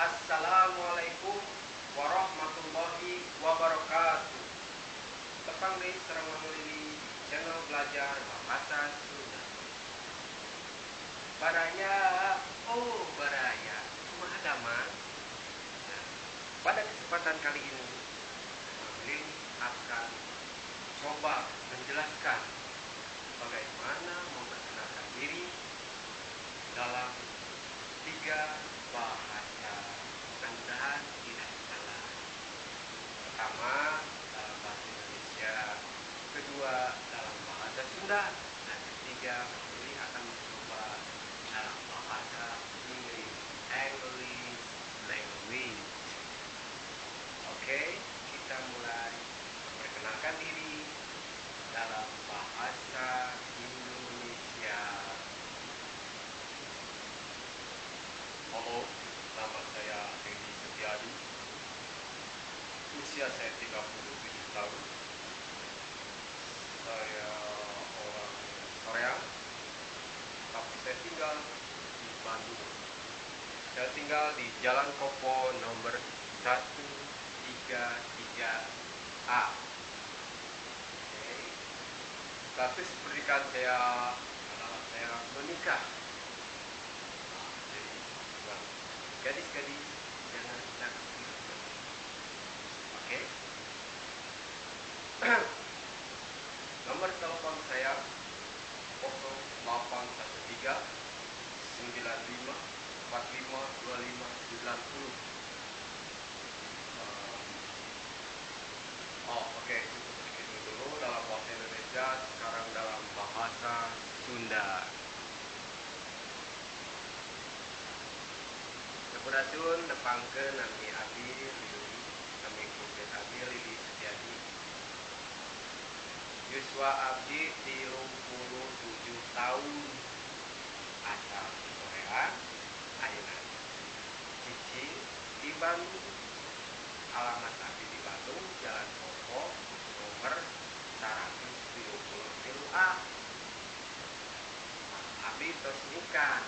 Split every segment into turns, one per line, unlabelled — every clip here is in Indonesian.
Assalamualaikum warahmatullahi wabarakatuh. Tepang deh serang memilih channel belajar bahasa Sunda. Baraya, oh baraya, kumaha damang. Nah, pada kesempatan kali ini, Lin akan coba menjelaskan bagaimana memperkenalkan diri dalam 3 bahasa. Mudah-mudahan tidak salah. Pertama dalam bahasa Indonesia, kedua dalam bahasa Sunda, dan ketiga ini akan mencoba dalam bahasa Inggris, English language. Oke, kita mulai memperkenalkan diri dalam bahasa Indonesia. Halo, nama saya Edi Setiadi. Usia saya 37 tahun. Saya orang Korea, tapi saya tinggal di Bandung. Saya tinggal di Jalan Kopo nomor 133A. Oke. Status pernikahan saya adalah saya menikah. Gadis-gadis jangan naksir. Oke. Nomor telepon saya 0813 95 45 25 90. Oke, cukup segitu dulu dalam bahasa Indonesia. Sekarang dalam bahasa Sunda. Sampurasun nepangkeun nami abdi Lili, nami kumpul abdi Lili Setiadi. Yuswa abdi 37 tahun. Asal Korea, ayeuna Cici di Bandung. Alamat abdi di Bandung, Jalan Kopo nomor 133A. Abdi tos nikah.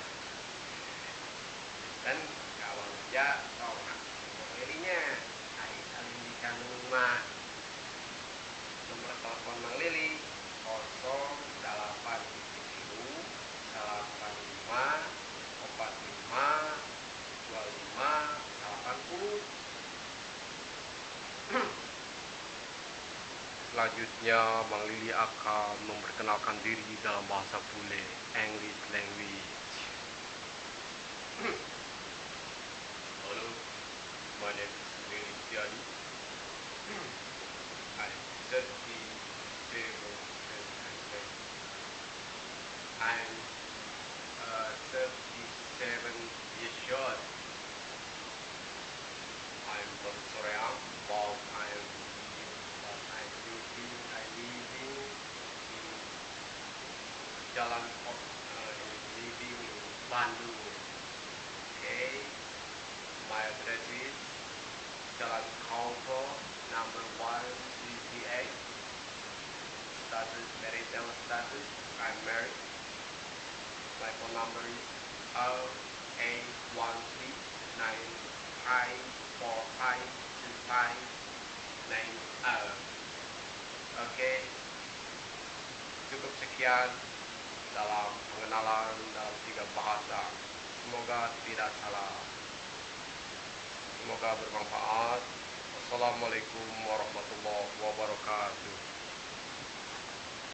Dan kawan kerja tong dirinya hari saling di kandung mah. Nomor telepon Mang Lili 0810 85 45 25 80. Selanjutnya Mang Lili akan memperkenalkan diri dalam bahasa bule, English language. Hello, my name is Lili Setiadi. I'm 37 I'm 37 years old. I'm from Korea, but I'm living in Jalan living in Bandung. Okay, my address is Jalan Kopo number 138. Status marital status, I'm married. My phone number is 081395452590. Oke, cukup sekian dalam pengenalan dalam 3 bahasa. Semoga tidak salah. Semoga bermanfaat. Wassalamualaikum warahmatullahi wabarakatuh.